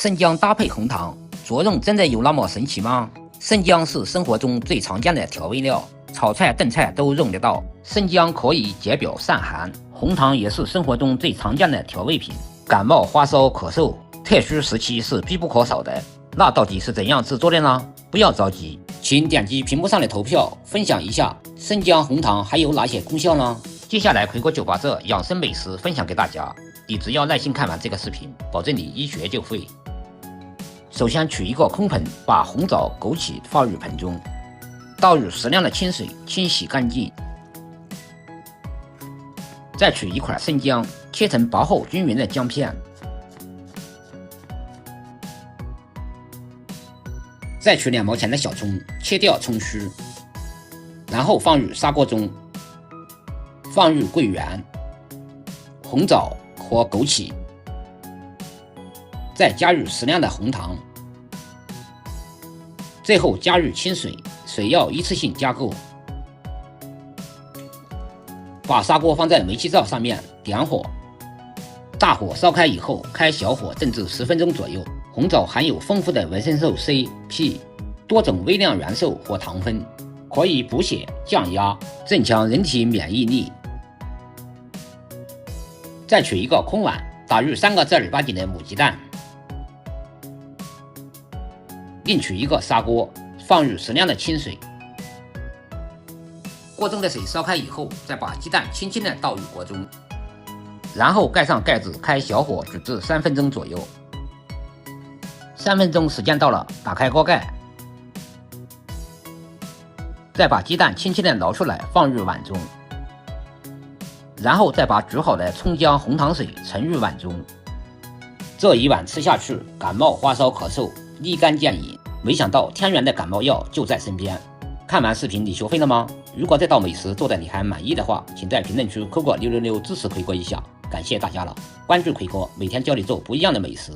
生姜搭配红糖，作用真的有那么神奇吗？生姜是生活中最常见的调味料，炒菜炖菜都用得到。生姜可以解表散寒，红糖也是生活中最常见的调味品。感冒、发烧、咳嗽，特殊时期是必不可少的。那到底是怎样制作的呢？不要着急，请点击屏幕上的投票，分享一下生姜红糖还有哪些功效呢？接下来奎哥就把这养生美食分享给大家，你只要耐心看完这个视频，保证你一学就会。首先取一个空盆，把红枣、枸杞放入盆中，倒入适量的清水清洗干净。再取一块生姜，切成薄厚均匀的姜片，再取2毛钱的小葱，切掉葱须，然后放入砂锅中，放入桂圆、红枣和枸杞，再加入适量的红糖，最后加入清水，水要一次性加够。把砂锅放在煤气灶上面，点火，大火烧开以后，开小火蒸至10分钟左右。红枣含有丰富的维生素 C、P， 多种微量元素和糖分，可以补血、降压，增强人体免疫力。再取一个空碗，打入3个正儿八经的母鸡蛋，另取一个砂锅，放入适量的清水。锅中的水烧开以后，再把鸡蛋轻轻地倒入锅中，然后盖上盖子，开小火煮至3分钟左右。3分钟时间到了，打开锅盖，再把鸡蛋轻轻地捞出来，放入碗中，然后再把煮好的葱姜红糖水盛入碗中。这一碗吃下去，感冒、发烧、咳嗽立竿见影。没想到天然的感冒药就在身边。看完视频你学会了吗？如果这道美食做的你还满意的话，请在评论区扣个666支持奎哥一下，感谢大家了。关注奎哥，每天教你做不一样的美食。